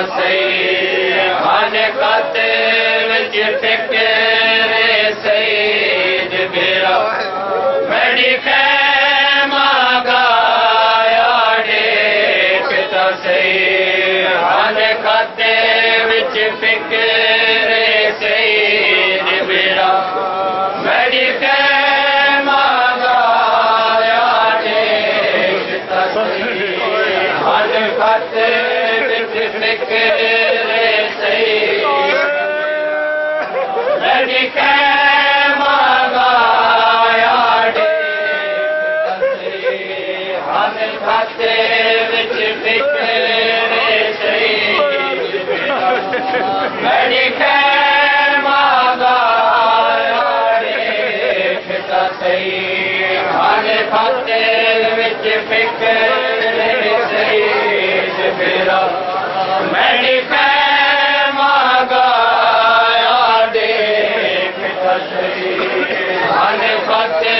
सही हन खाते विच फिक्र सईद बेरा मेरी खैमा गाया देखता सही हन खाते विच फिक्र सईद बेरा मेरी खैमा गाया देखता सही हन खाते विच फिक्र सईद मेरी खैमा गाया देखता सही हन खाते विच फिक्र सईद मेरी खैमा गाया देखता सही हन खाते विच फिक्र सईद मेरा मेरी खैमा गाया देखता सही हन खाते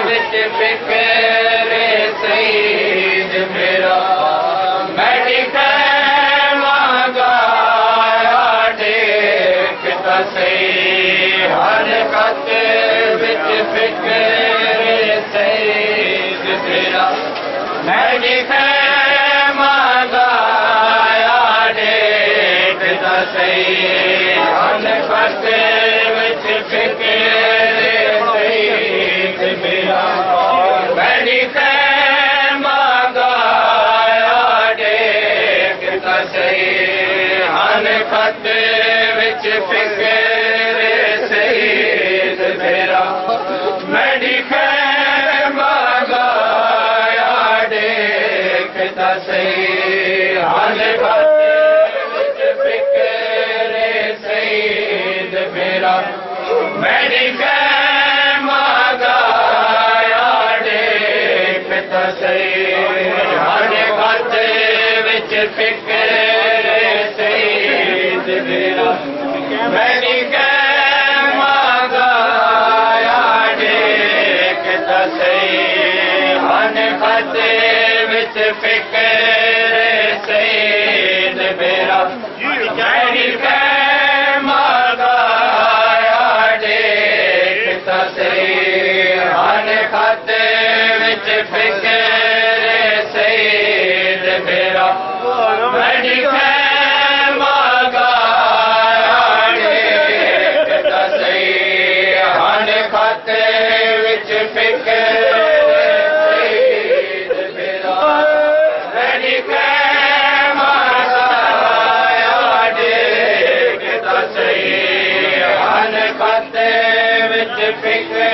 विच फिक्र सईद मेरा मेरी खैमा गाया देखता सही हन खाते विच फिक्र सईद मेरा मेरी खैमा गाया देखता सही हन खाते विच फिक्र सईद मेरा मेरी खैमा गाया देखता सही हन खाते विच फिक्र सईद मेरा मेरी खैमा गाया देखता सही हन खाते विच फिक्र सईद मेरा मेरी खैमा गाया देखता सही हन खाते विच फिक्र सईद मेरा मेरी खैमा गाया देखता सही हन खाते विच फिक्र सईद मेरा मेरी खैमा गाया देखता सही हन खाते विच फिक्र सईद मेरा मेरी खैमा गाया देखता सही हन खाते विच फिक्र सईद मेरा मेरी खैमा गाया देखता सही हन खाते विच फिक्र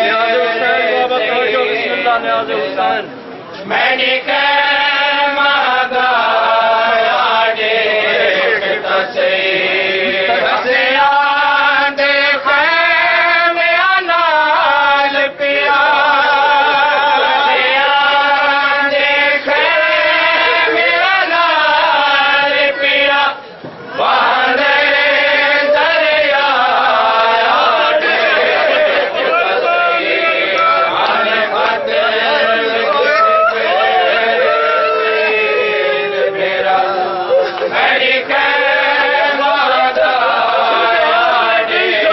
मेरी खैमा गाया देखता सही रसियां दे खैमियां नाल पिया रसियां दे खैमियां नाल पिया वांदे दरिया देखता सही हन खाते मेरा मेरी खैमा गाया देखता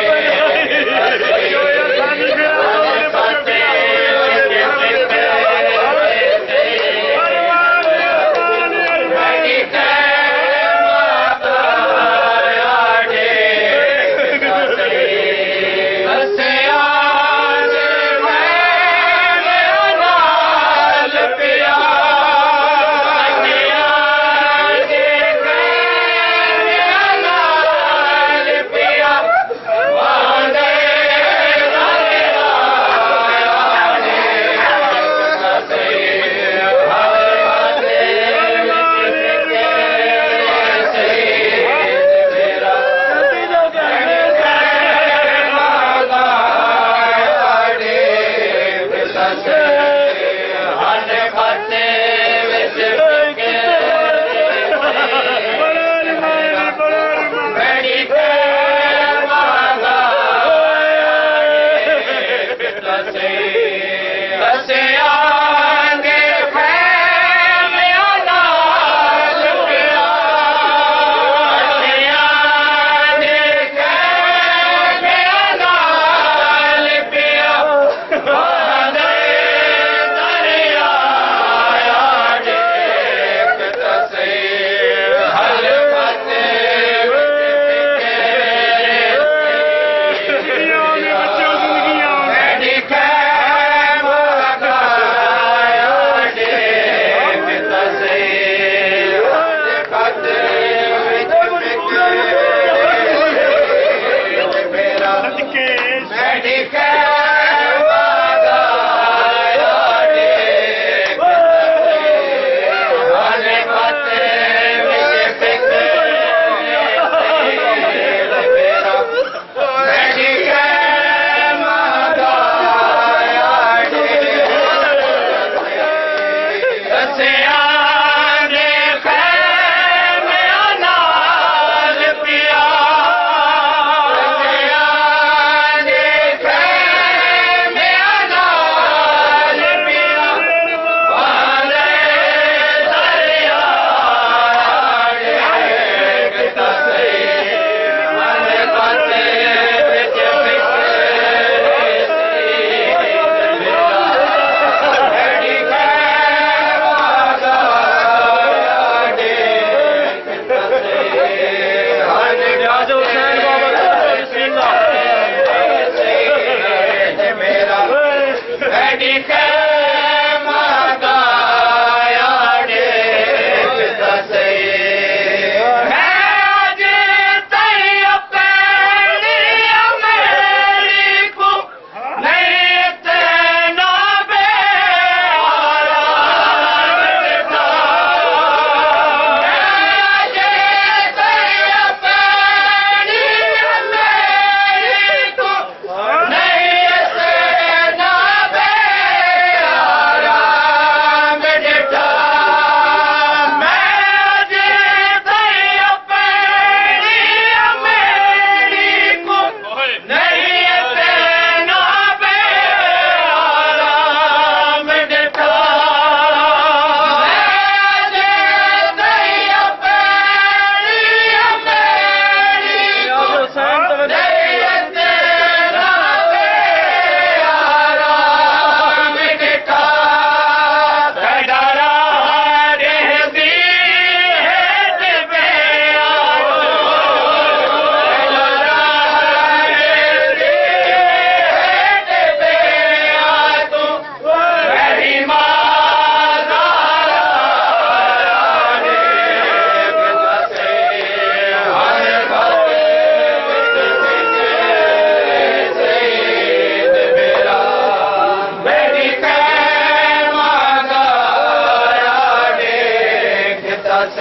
सही हन खाते विच फिक्र मेरी खैमा गाया देखता सही रसियां दे खैमियां नाल पिया रसियां दे खैमियां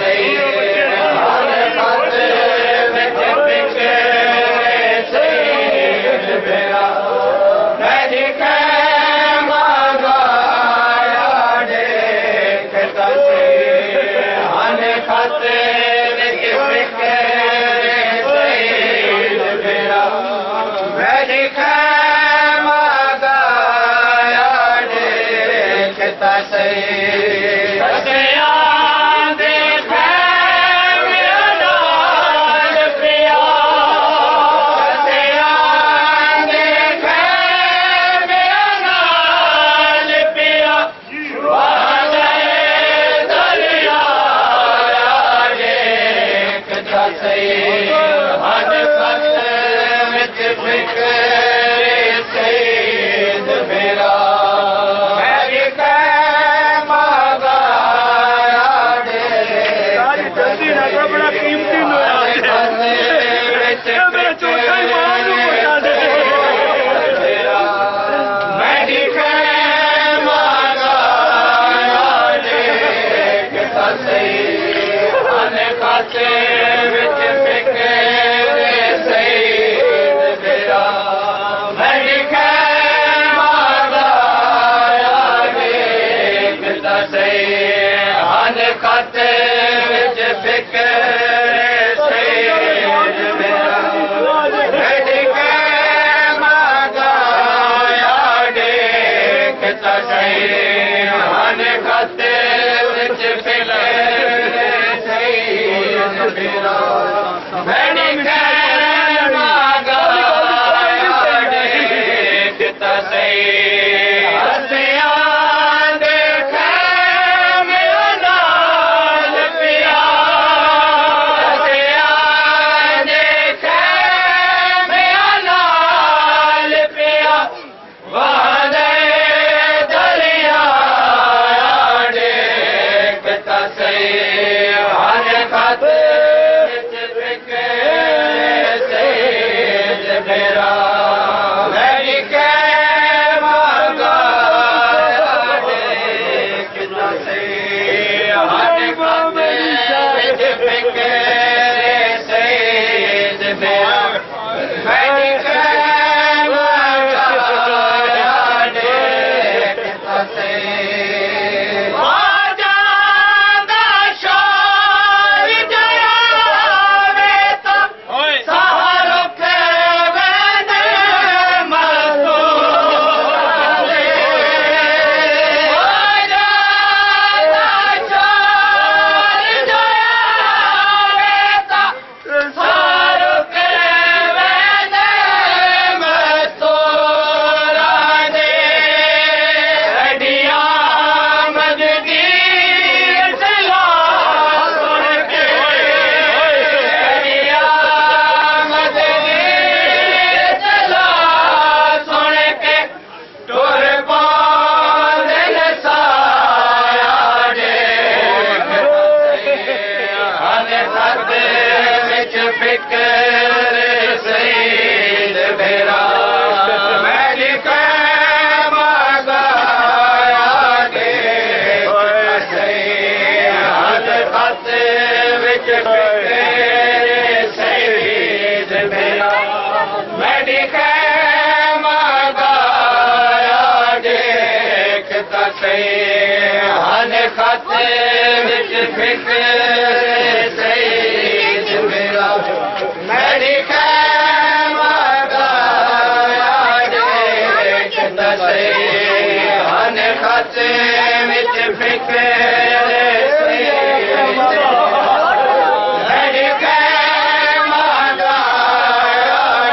ਸਹੀ ਹਰ ਖਾਤੇ ਵਿੱਚ ਫਿਕਰੇ ਸਹੀ ਮੇਰਾ ਮੈਂ ਲਿਖੇ ਮੰਗਾਇਆ ਦੇਖਦਾ ਸਹੀ ਹਰ ਖਾਤੇ ਵਿੱਚ ਫਿਕਰੇ ਸਹੀ ਮੇਰਾ ਮੈਂ ਲਿਖੇ ਮੰਗਾਇਆ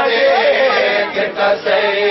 ਦੇਖਦਾ ਸਹੀ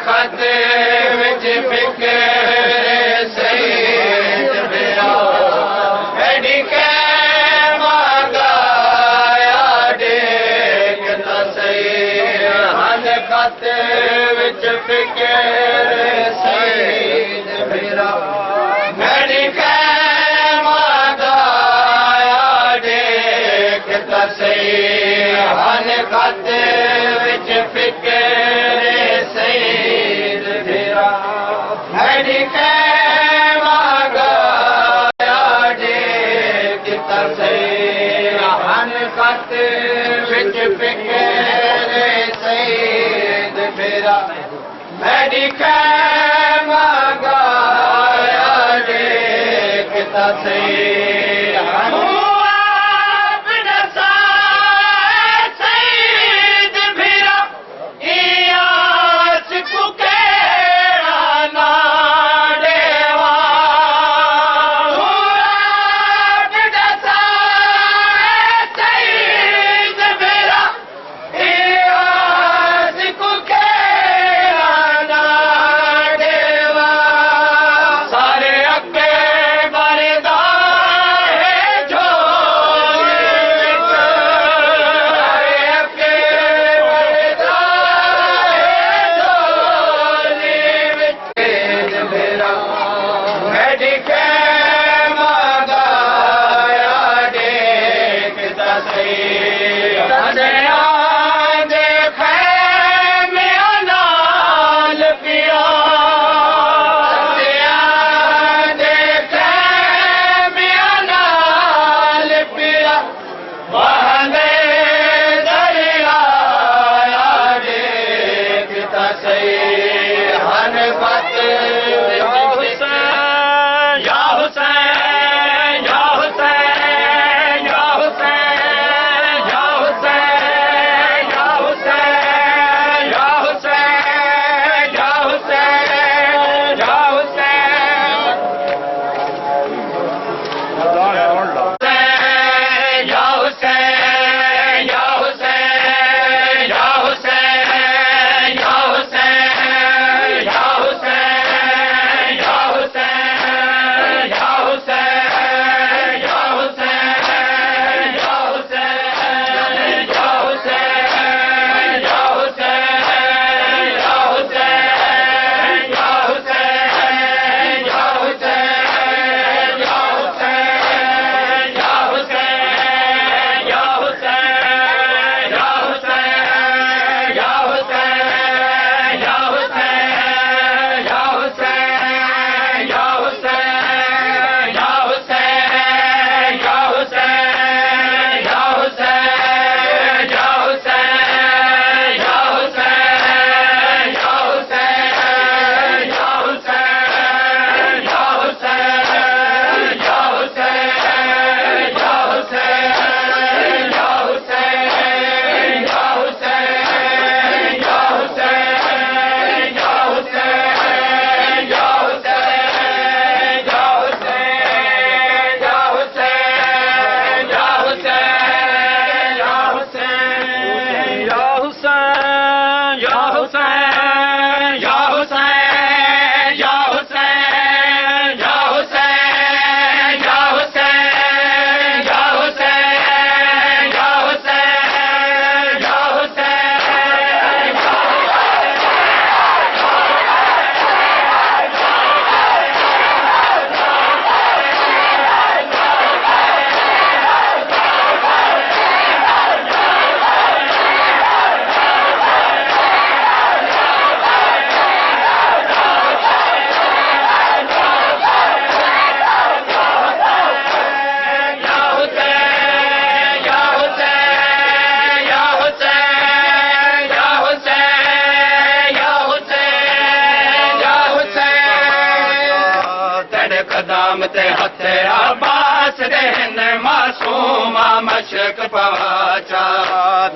खाते विच फिकर सईद मेरा एडी के मंगाया देखता सही हन खाते विच फिकर सईद मेरा एडी के मंगाया देखता सही हन खाते विच फिकर सईद मेरा एडी के मंगाया देखता सही हन खाते विच फिकर सईद मेरा एडी के मंगाया देखता सही ते हथे अब्बास देन मासूमा मशक पवाचा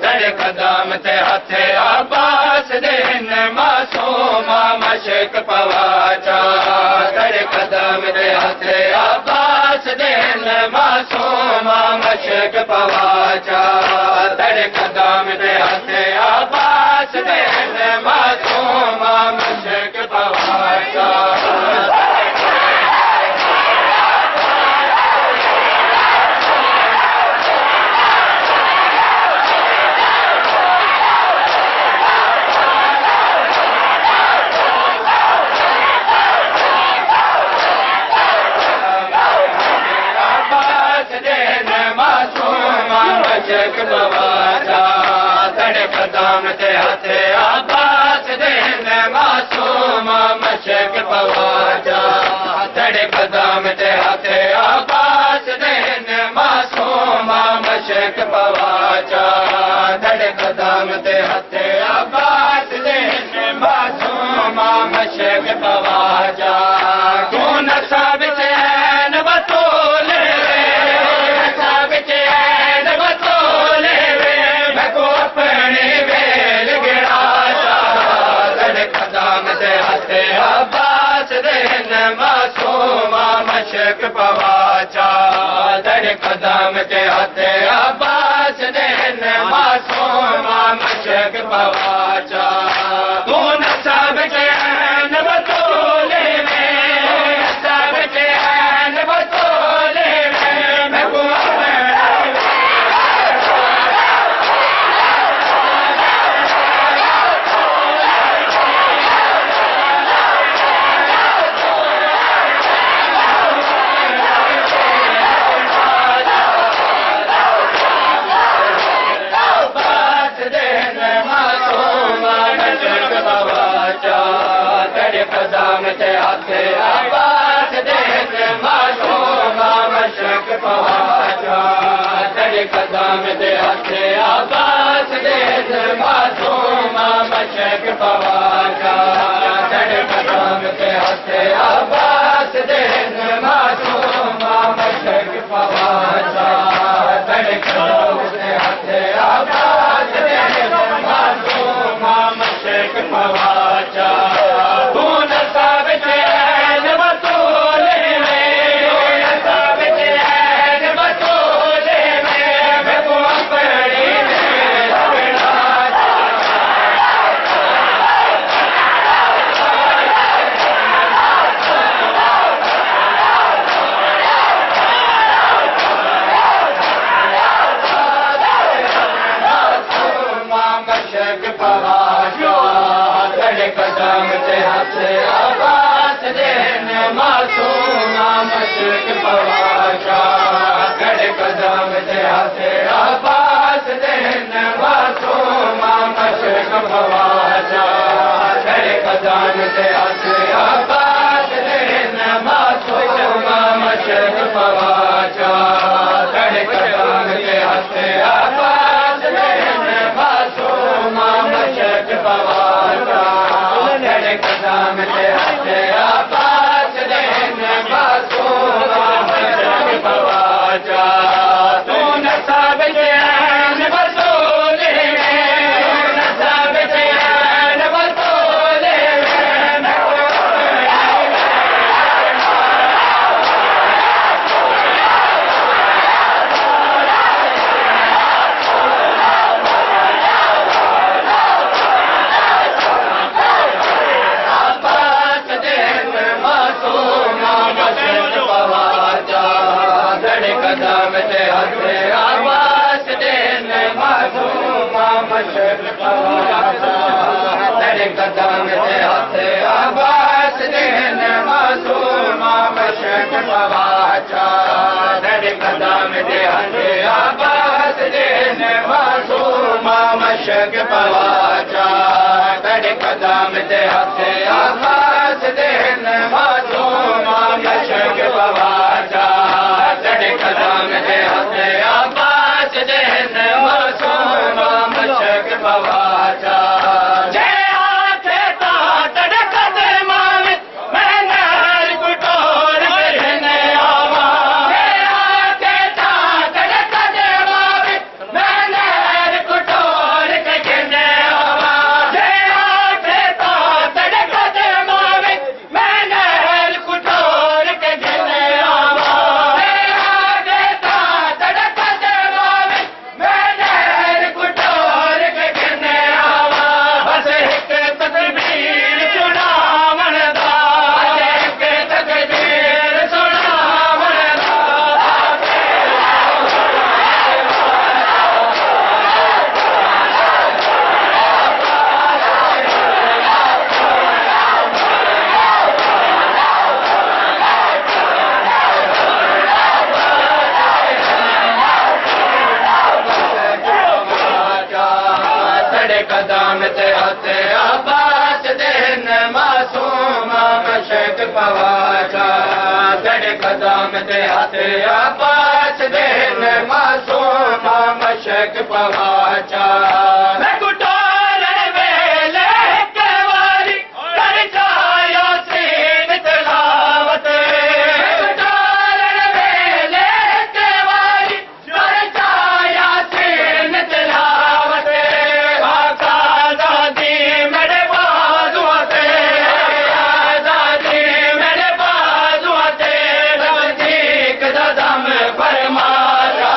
दर कदम ते हथे अब्बास देन मासूमा मशक पवाचा दर कदम ते हथे अब्बास देन मासूमा मशक पवाचा दर कदम ते हथे अब्बास देन मासूमा मशक मशक पवाचा तड़े कदम ते हथे अब्बास देन मासूम मशक पवाचा तड़े कदम ते हथे अब्बास देन मासूम मशक पवाचा तड़े कदम ते हथे अब्बास देन मासूम मशक पवाचा तू नसाब चैन बतोले नसाब चैन बतोले मैं को अपने वेल गिराचा तड़े कदम ते हथे अब्बास देन मासूम मशक पवाचा तड़े कदम ते हथे अब्बास देन मासूम मशक पवाचा तू नसाब चैन बतोले नसाब चैन बतोले मैं को अब्बास देन मासूम मशक पवाचा तड़े कदम ते हथे अब्बास देन मासूम मशक पवाचा तड़े कदम ते हथे अब्बास देन मासूम मशक पवाचा तड़े कदम ते हथे अब्बास देन मासूम मशक पवाचा तड़े कदम ते हथे अब्बास देन मासूम मशक पवाचा तू नसाब चैन बतोले नसाब चैन बतोले मैं को अपनी वेल गिराचा मशक पवाचा तड़े कदम ते हथे अब्बास देन मासूम मशक पवाचा तड़े कदम ते हथे अब्बास देन मासूम मशक पवाचा तड़े कदम ते हथे अब्बास देन मासूम मशक पवाचा तड़े कदम ते हथे अब्बास देन मासूम मशक पवाचा तड़े कदम ते हथे अब्बास देन मासूम मशक पवाचा तू नसाब चैन बतोले नसाब चैन बतोले अब्बास देन मासूम मशक पवाचा तड़े कदम ते हथे अब्बास देन मासूम मशक पवाचा तड़े कदम ते हथे अब्बास देन मासूम मशक पवाचा तड़े कदम ते हथे अब्बास देन मासूम मशक पवाचा तड़े कदम ते हथे अब्बास देन मासूम मशक पवाचा तड़े कदम ते हथे अब्बास देन मासूम मशक पवाचा जय आखे ता तड़े कदम मैं नार कुटोर कहने आवा जय आखे ता तड़े कदम मैं नार कुटोर कहने आवा जय आखे ता मशक पवाचा जड़ कदम ते हथ अब्बास देन मासूम मशक पवाचा मैं कुटार वेले कवारी कर जाया सीन तलावत कुटार वेले कवारी कर जाया सीन तलावत आका दादी मेरे बाजुआ ते दादी मेरे बाजुआ ते नजदीक दम फरमाया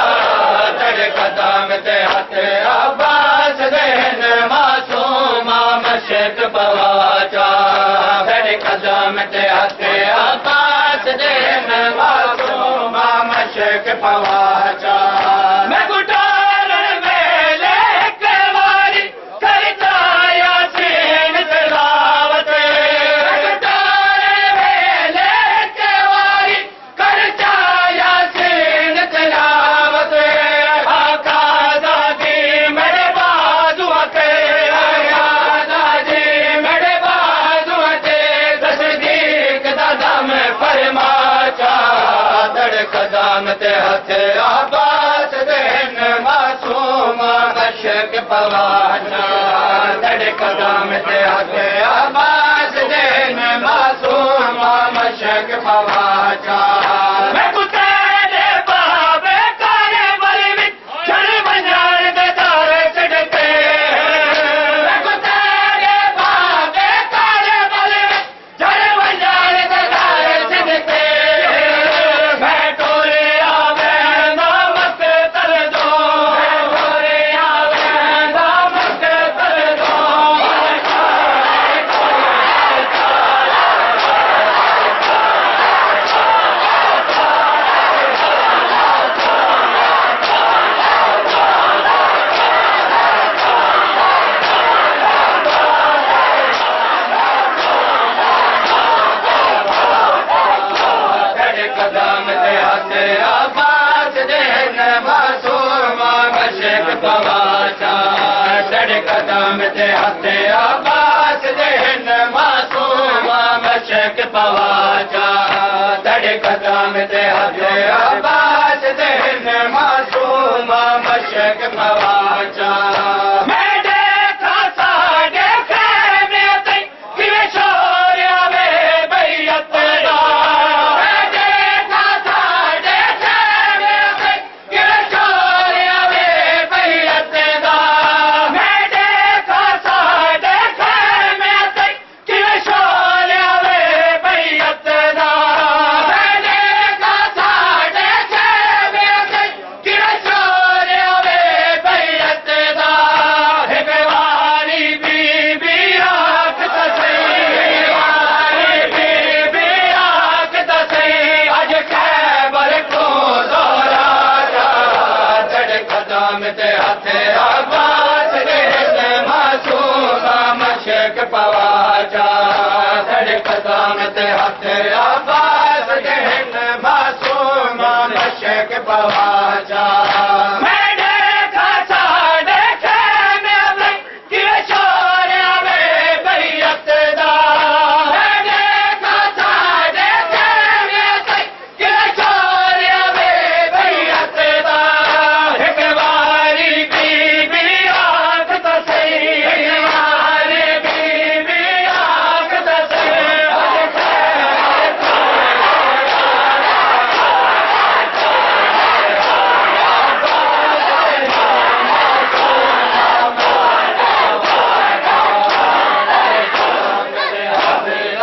तेरे कदम ते हथ अब्बास देन मासूम मशक पवाचा तेरे कदम ते हथ अब्बास देन मासूम मशक पवाचा मैं गुटार वेले कवारी करता यासीन तिलावत गुटार वेले कवारी करता यासीन तिलावत आका दादी मेरे बाजुआ ते दादी मेरे बाजुआ ते तस्दीक दम फरमाचा दड़ कदम ते हथ अब्बास देन मासूम मशक पवाचा दड़ कदम ते हथ अब्बास देन मासूम मशक पवाचा मैं कुत्ते बाबे काले बल विच चढ़ वंजान दे तारे चढ़ते मैं कुत्ते बाबे काले बल विच चढ़ वंजान दे तारे चढ़ते मैं टोरे आवेंदा मत तर दो मैं टोरे आवेंदा मत तर दो तेरे कदम ते हथ अब्बास देन मासूम मशक पवाचा तेरे कदम ते हथ अब्बास देन मासूम मशक पवाचा तेरे कदम ते हथ अब्बास देन मासूम मशक पवाचा मैं देखा साडे खेमे ते किवें शोर आवे बैयत दा मैं देखा साडे खेमे ते किवें शोर आवे बैयत दा मैं देखा साडे खेमे ते किवें शोर आवे बैयत दा मैं देखा साडे खेमे ते किवें शोर आवे बैयत दा एक वारी बीबी आख तसई वारी बीबी आख तसई अज खैबर को दौरा जा तेरे कदम ते हथ अब्बास देन मासूम मशक पवाचा तेरे कदम ते हथ अब्बास देन मासूम मशक पवाचा मैं देखा साडे खेमे ते किवें शोर आवे बैयत दा मैं देखा साडे खेमे ते किवें शोर आवे बैयत दा एक वारी बीबी आख तसई एक वारी बीबी आख तसई अज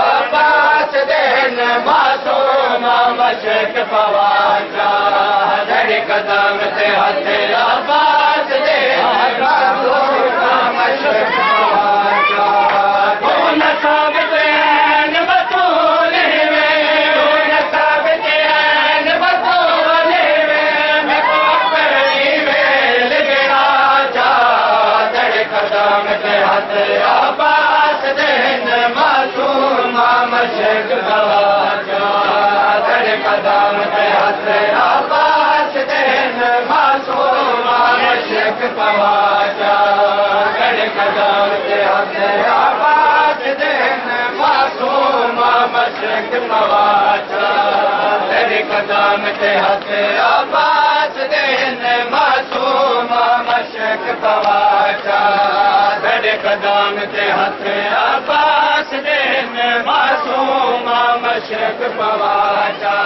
अब्बास देन मासूम मशक पवाचा दड़ कदम ते हथ अब्बास देन मासूम मशक पवाचा कौन साबित ऐन बतूल में कौन साबित ऐन बतूल में मैं को अपनी वेल गिरा जा दड़ कदम ते हथ अब्बास देन मासूम मशक पवाचा दड़ कदम ते हथ अब्बास देन मासूम मशक पवाचा दड़ कदम ते हथ अब्बास देन मासूम मशक मशक पवाचा तेरे कदम ते हथ अब्बास देन मासूम मशक पवाचा तेरे कदम ते हथ अब्बास देन मासूम मशक पवाचा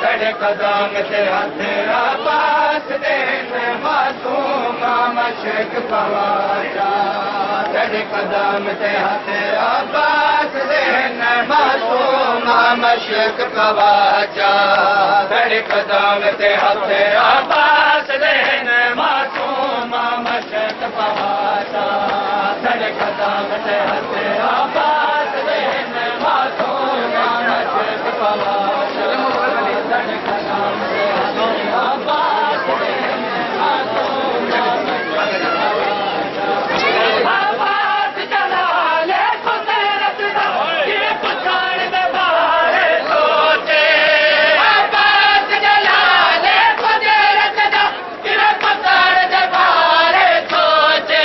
तेरे कदम ते हथ अब्बास देन मासूम मशक पवाचा तेरे कदम ते हथ अब्बास देन मासूम मशक पवाचा तेरे कदम ते हथ अब्बास देन मासूम मशक पवाचा तेरे कदम ते हथ अब्बास देन मासूम मशक पवाचा तेरे कदम ते हथ अब्बास देन मासूम मशक पवाचा आवाज चला ले कुदरत दा ये पछाड़ दे बारे सोचे आवाज चला ले कुदरत दा ये पछाड़ दे बारे सोचे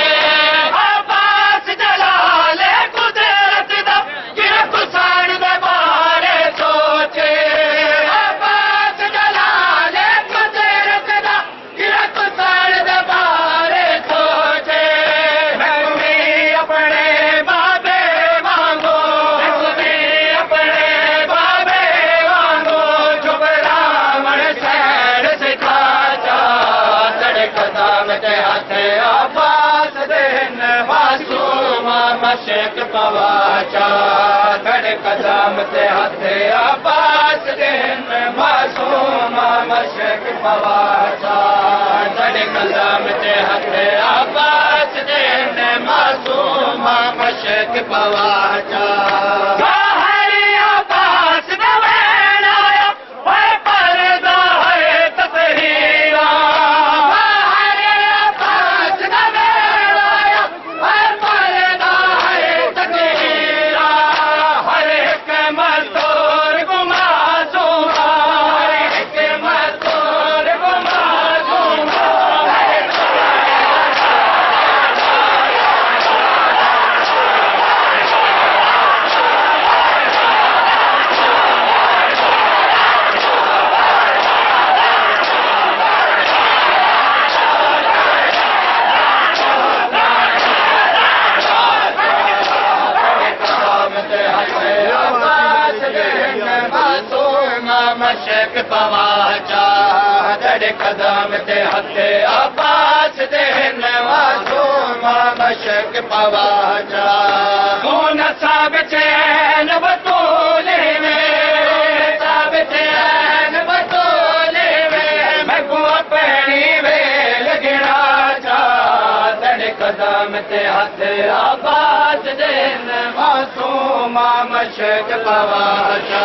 आवाज चला ले कुदरत दा ये पछाड़ दे बारे सोचे आवाज चला ले कुदरत दा ये पछाड़ दे बारे सोचे मैं अपने बाबे वांगो मैं अपने बाबे वांगो जुबरामण शहर सिखाचा तेरे कदम ते हथ अब्बास देन मासूम मशक पवाचा तेरे कदम ते हथ अब्बास देन मासूम मशक पवाचा तेरे कदम ते हथ अब्बास देन मासूम मशक पवाचा हरे अब्बास नवैन आया ओए पर्दा है तस्हीरा हरे अब्बास नवैन आया ओए पर्दा है तस्हीरा हर एक मजदूर गुमासूमा हर एक मजदूर गुमासूमा मशक पवाचा तेरे कदम ते हथ अब्बास देन मासूम मशक पवाचा कौन सब चैन बतूले में सब चैन बतूले में मैं को अपनी वेल गिरा चा तेरे कदम ते हथ अब्बास देन मासूम मशक पवाचा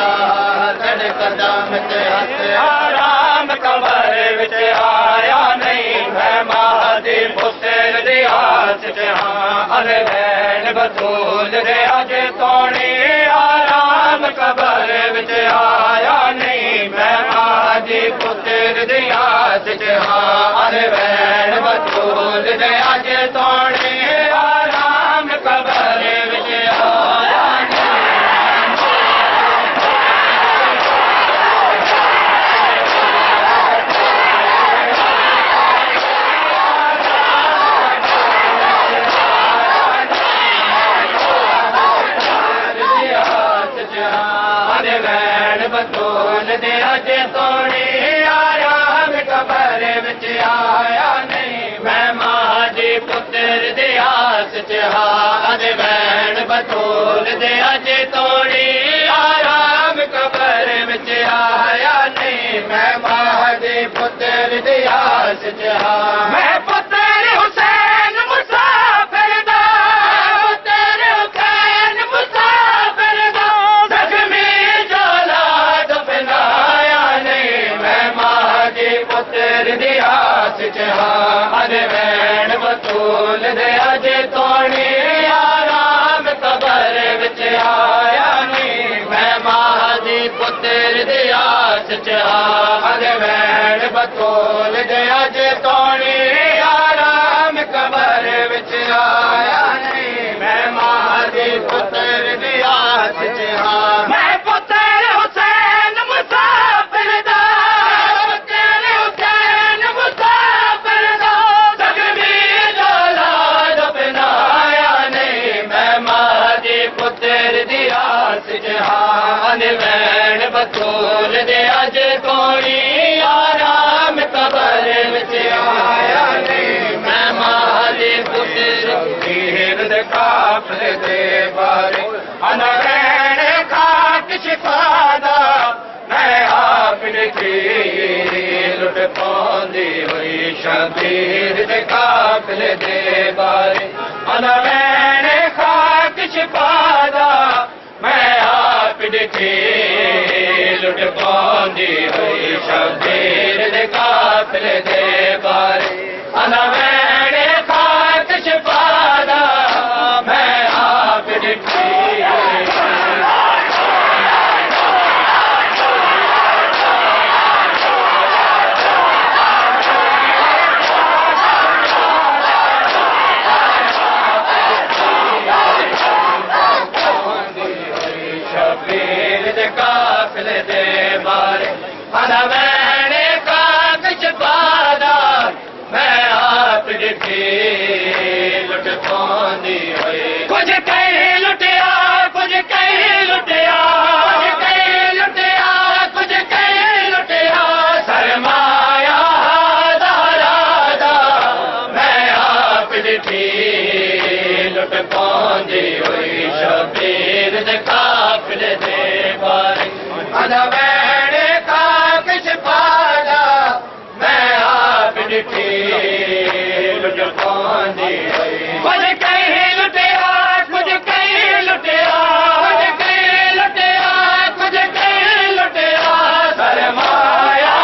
तेरे कदम ते हथ आराम कबर विच आया नहीं मैं महादी पुत्र दी आस च हाँ अरे भैन बतूल दे अज तोड़ी आराम कबर विच आया नहीं मैं महादी पुत्र दी आस च हाँ अरे भैन बतूल दे अज तोड़ी आराम कबर विच आया बतूल दे अज तोड़ी आराम कबर विच आया नहीं मैं माजी पुत्र दे आस च हाँ भैन बतूल दे अज तोड़ी आराम कबर विच आया नहीं मैं माजी पुत्र दे आस च हाँ मैं पुत्र हुसैन मुसाफिर दा पुत्र हुसैन मुसाफिर दा जख्मी जोला दफनाया नहीं मैं माजी पुत्र दी आस च हाँ भैन बतूल दे अज तोड़ी आराम कबर विच आया नहीं मैं माजी पुत्र दी आस च हाँ भैन बतूल दे अज तोड़ी आराम कबर विच आया नहीं मैं माजी पुत्र दी आस च हाँ मैं पुत्र वैन बतूल दे अज तोड़ी आराम कबर विच आया नहीं मैं मां दे पुत्र हीर दे काफले दे बारे अनवैन खाक शिफादा मैं आप लिखी लुट पांदी हुई शबीर दे काफले दे बारे अनवैन खाक शिफादा मैं आप लिखी लुट पांदी हुई शबीर दे काफले दे बारे अनवैन खाक शिफादा मैं आप लिखी काफिले दे बारे अनवैन खाक शिफादा मैं आप लिखी लुट पांदी हुई कुछ कहीं लुटिया कुछ कहीं लुटिया कुछ कहीं लुटिया कुछ कहीं लुटिया सरमाया दारादा मैं आप लिखी लुट पांदी हुई शबीर दे काफिले दे बारे अनवैन खाक शिफादा मैं आप लिखी लुट पांदी हुई कुछ कहीं लुटिया कुछ कहीं लुटिया कुछ कहीं लुटिया कुछ कहीं लुटिया सरमाया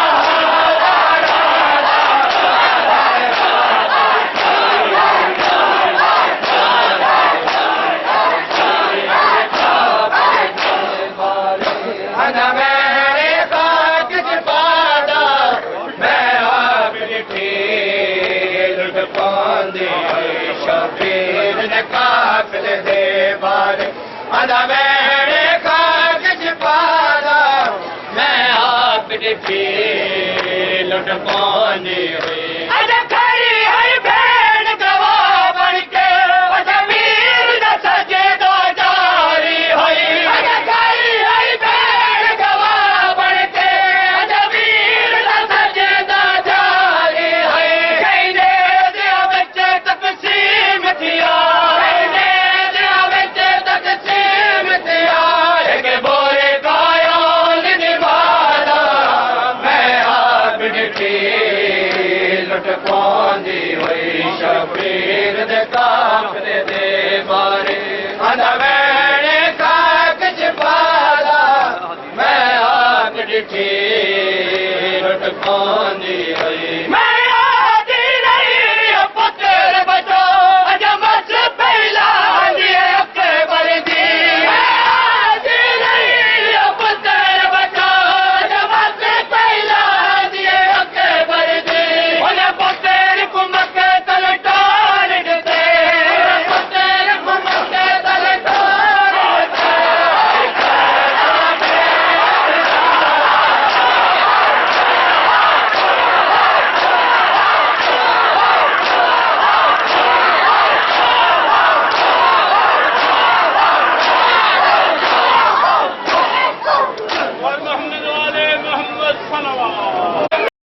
अनवैन खाक शिफादा मैं आप लिखी लुट पांदी हुई शबीर दे काफिले दे बारे अनवैन खाक शिफादा मैं आप लिखी लुट पांदी हुई